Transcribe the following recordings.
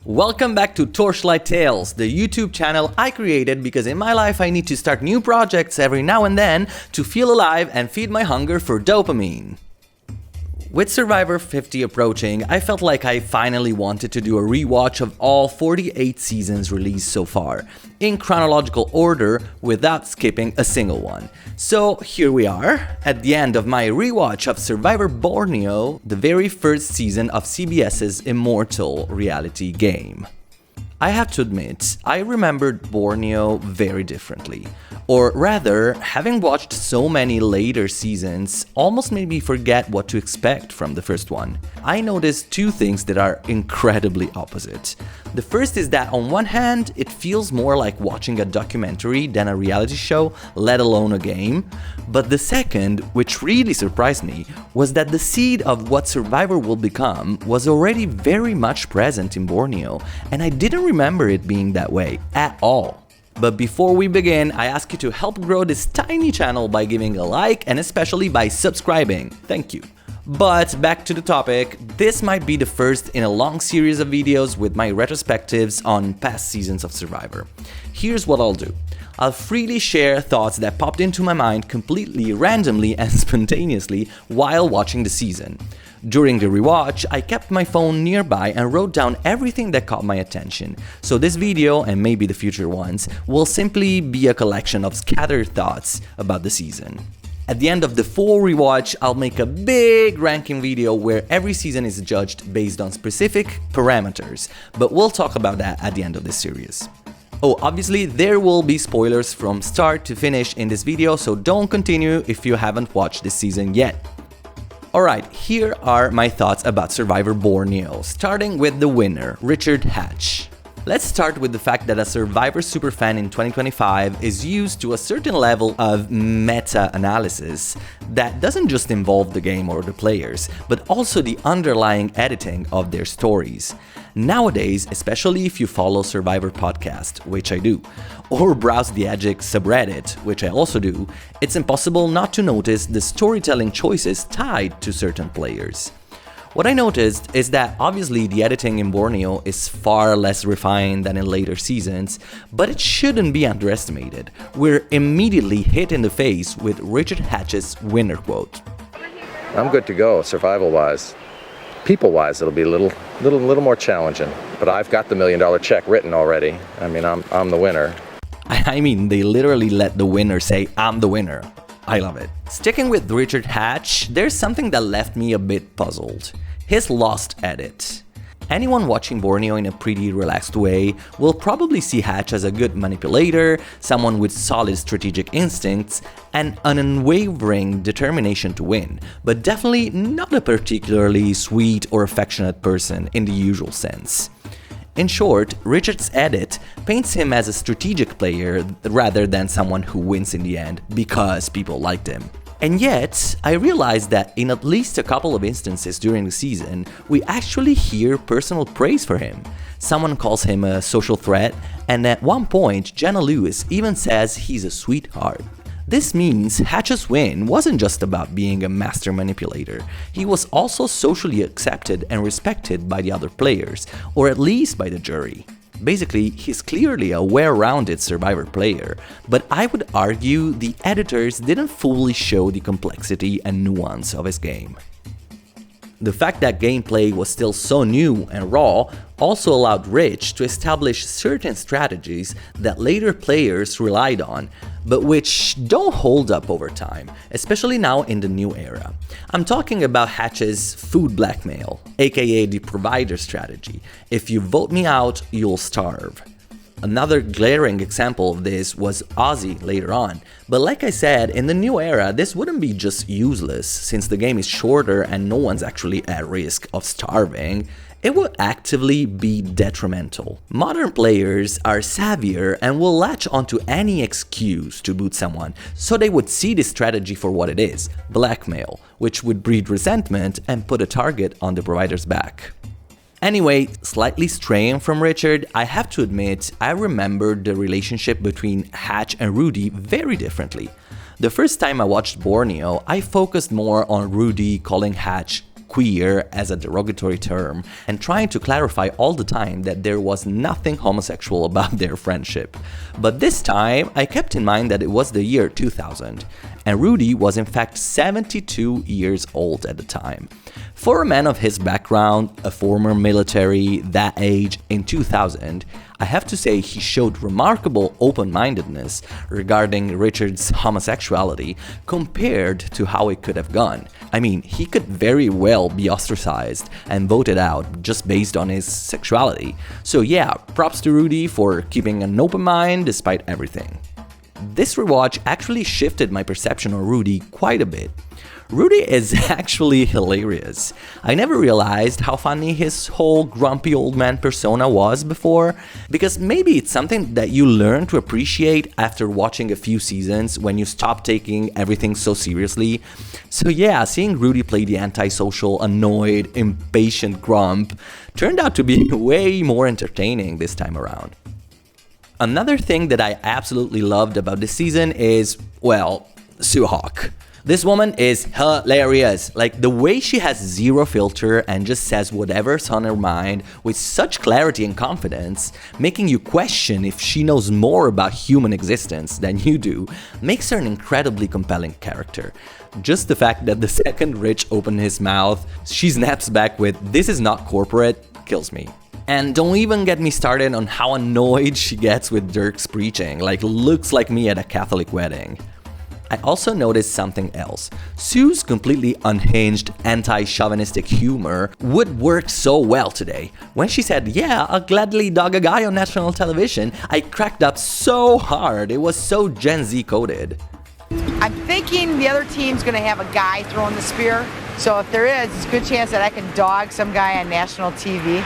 Welcome back to Torchlight Tales, the YouTube channel I created because in my life I need to start new projects every now and then to feel alive and feed my hunger for dopamine. With Survivor 50 approaching, I felt like I finally wanted to do a rewatch of all 48 seasons released so far, in chronological order without skipping a single one. So here we are, at the end of my rewatch of Survivor Borneo, the very first season of CBS's immortal reality game. I have to admit, I remembered Borneo very differently. Or rather, having watched so many later seasons almost made me forget what to expect from the first one. I noticed two things that are incredibly opposite. The first is that on one hand, it feels more like watching a documentary than a reality show, let alone a game. But the second, which really surprised me, was that the seed of what Survivor will become was already very much present in Borneo, and I didn't remember it being that way at all. But before we begin, I ask you to help grow this tiny channel by giving a like and especially by subscribing. Thank you. But back to the topic, this might be the first in a long series of videos with my retrospectives on past seasons of Survivor. Here's what I'll do. I'll freely share thoughts that popped into my mind completely randomly and spontaneously while watching the season. During the rewatch, I kept my phone nearby and wrote down everything that caught my attention, so this video, and maybe the future ones, will simply be a collection of scattered thoughts about the season. At the end of the full rewatch, I'll make a big ranking video where every season is judged based on specific parameters, but we'll talk about that at the end of this series. Oh, obviously there will be spoilers from start to finish in this video, so don't continue if you haven't watched this season yet. Alright, here are my thoughts about Survivor Borneo, starting with the winner, Richard Hatch. Let's start with the fact that a Survivor superfan in 2025 is used to a certain level of meta-analysis that doesn't just involve the game or the players, but also the underlying editing of their stories. Nowadays, especially if you follow Survivor Podcast, which I do, or browse the Edgic subreddit, which I also do, it's impossible not to notice the storytelling choices tied to certain players. What I noticed is that obviously the editing in Borneo is far less refined than in later seasons, but it shouldn't be underestimated. We're immediately hit in the face with Richard Hatch's winner quote. I'm good to go, survival-wise. People-wise, it'll be a little more challenging, but I've got the $1 million check written already. I mean, I'm the winner. I mean, they literally let the winner say, "I'm the winner." I love it. Sticking with Richard Hatch, there's something that left me a bit puzzled. His lost edit. Anyone watching Borneo in a pretty relaxed way will probably see Hatch as a good manipulator, someone with solid strategic instincts, and an unwavering determination to win, but definitely not a particularly sweet or affectionate person in the usual sense. In short, Richard's edit paints him as a strategic player rather than someone who wins in the end because people liked him. And yet, I realized that in at least a couple of instances during the season, we actually hear personal praise for him. Someone calls him a social threat, and at one point, Jenna Lewis even says he's a sweetheart. This means Hatch's win wasn't just about being a master manipulator, he was also socially accepted and respected by the other players, or at least by the jury. Basically, he's clearly a well-rounded Survivor player, but I would argue the editors didn't fully show the complexity and nuance of his game. The fact that gameplay was still so new and raw also allowed Rich to establish certain strategies that later players relied on, but which don't hold up over time, especially now in the new era. I'm talking about Hatch's food blackmail, aka the provider strategy. If you vote me out, you'll starve. Another glaring example of this was Ozzy later on, but like I said, in the new era this wouldn't be just useless since the game is shorter and no one's actually at risk of starving. It would actively be detrimental. Modern players are savvier and will latch onto any excuse to boot someone, so they would see this strategy for what it is, blackmail, which would breed resentment and put a target on the provider's back. Anyway, slightly straying from Richard, I have to admit I remembered the relationship between Hatch and Rudy very differently. The first time I watched Borneo, I focused more on Rudy calling Hatch queer as a derogatory term and trying to clarify all the time that there was nothing homosexual about their friendship. But this time, I kept in mind that it was the year 2000, and Rudy was in fact 72 years old at the time. For a man of his background, a former military, that age, in 2000, I have to say he showed remarkable open-mindedness regarding Richard's homosexuality compared to how it could have gone. I mean, he could very well be ostracized and voted out just based on his sexuality. So yeah, props to Rudy for keeping an open mind despite everything. This rewatch actually shifted my perception of Rudy quite a bit. Rudy is actually hilarious. I never realized how funny his whole grumpy old man persona was before, because maybe it's something that you learn to appreciate after watching a few seasons when you stop taking everything so seriously. So yeah, seeing Rudy play the antisocial, annoyed, impatient grump turned out to be way more entertaining this time around. Another thing that I absolutely loved about this season is, well, Sue Hawk. This woman is hilarious. Like, the way she has zero filter and just says whatever's on her mind with such clarity and confidence, making you question if she knows more about human existence than you do, makes her an incredibly compelling character. Just the fact that the second Rich opened his mouth, she snaps back with, "This is not corporate," kills me. And don't even get me started on how annoyed she gets with Dirk's preaching, like looks like me at a Catholic wedding. I also noticed something else. Sue's completely unhinged, anti-chauvinistic humor would work so well today. When she said, "Yeah, I'll gladly dog a guy on national television," I cracked up so hard. It was so Gen Z coded. I'm thinking the other team's going to have a guy throwing the spear. So if there is, it's a good chance that I can dog some guy on national TV.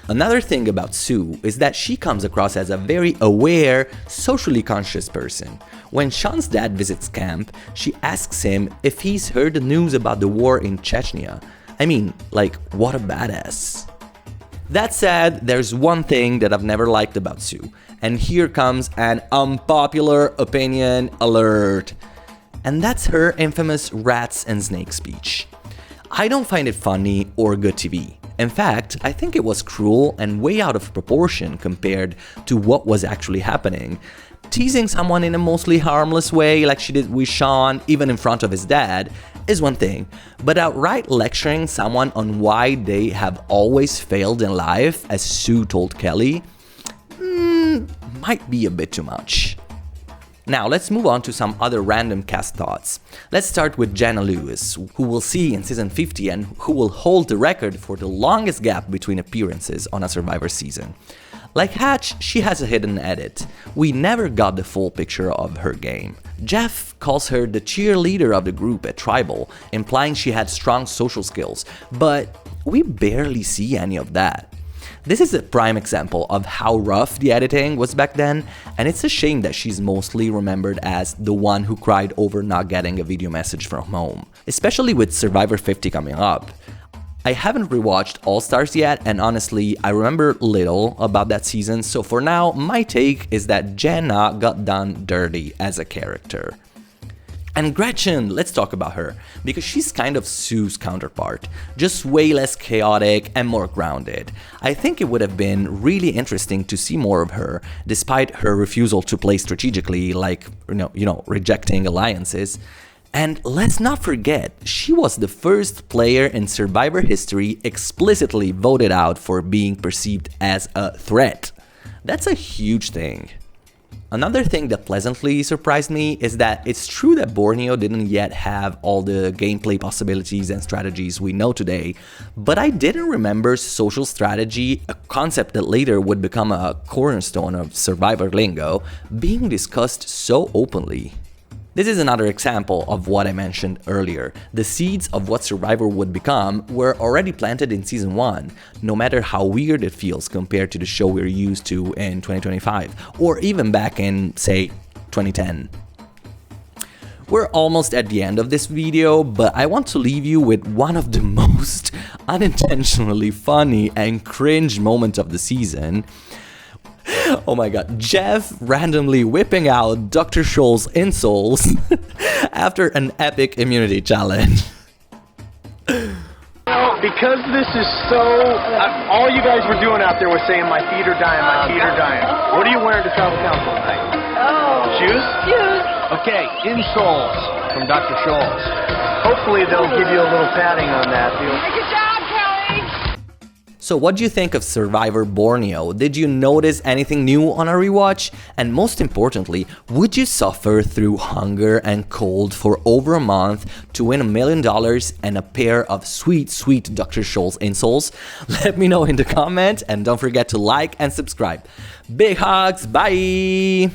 Another thing about Sue is that she comes across as a very aware, socially conscious person. When Sean's dad visits camp, she asks him if he's heard the news about the war in Chechnya. I mean, like, what a badass. That said, there's one thing that I've never liked about Sue, and here comes an unpopular opinion alert. And that's her infamous rats and snakes speech. I don't find it funny or good TV. In fact, I think it was cruel and way out of proportion compared to what was actually happening. Teasing someone in a mostly harmless way, like she did with Sean, even in front of his dad, is one thing, but outright lecturing someone on why they have always failed in life, as Sue told Kelly, might be a bit too much. Now let's move on to some other random cast thoughts. Let's start with Jenna Lewis, who we'll see in season 50 and who will hold the record for the longest gap between appearances on a Survivor season. Like Hatch, she has a hidden edit. We never got the full picture of her game. Jeff calls her the cheerleader of the group at Tribal, implying she had strong social skills, but we barely see any of that. This is a prime example of how rough the editing was back then, and it's a shame that she's mostly remembered as the one who cried over not getting a video message from home, especially with Survivor 50 coming up. I haven't rewatched All Stars yet, and honestly, I remember little about that season, so for now, my take is that Jenna got done dirty as a character. And Gretchen, let's talk about her, because she's kind of Sue's counterpart, just way less chaotic and more grounded. I think it would have been really interesting to see more of her, despite her refusal to play strategically, like, rejecting alliances. And let's not forget, she was the first player in Survivor history explicitly voted out for being perceived as a threat. That's a huge thing. Another thing that pleasantly surprised me is that it's true that Borneo didn't yet have all the gameplay possibilities and strategies we know today, but I didn't remember social strategy, a concept that later would become a cornerstone of Survivor lingo, being discussed so openly. This is another example of what I mentioned earlier. The seeds of what Survivor would become were already planted in season 1, no matter how weird it feels compared to the show we're used to in 2025, or even back in, say, 2010. We're almost at the end of this video, but I want to leave you with one of the most unintentionally funny and cringe moments of the season. Oh my god, Jeff randomly whipping out Dr. Scholl's insoles after an epic immunity challenge. because this is so, all you guys were doing out there was saying, my feet are dying, my feet are dying. What are you wearing to travel council tonight? Shoes? Shoes. Okay, insoles from Dr. Scholl's. Hopefully they'll give you a little padding on that. Good job, Kelly. So what do you think of Survivor Borneo? Did you notice anything new on a rewatch? And most importantly, would you suffer through hunger and cold for over a month to win $1 million and a pair of sweet, sweet Dr. Scholl's insoles? Let me know in the comment and don't forget to like and subscribe. Big hugs, bye!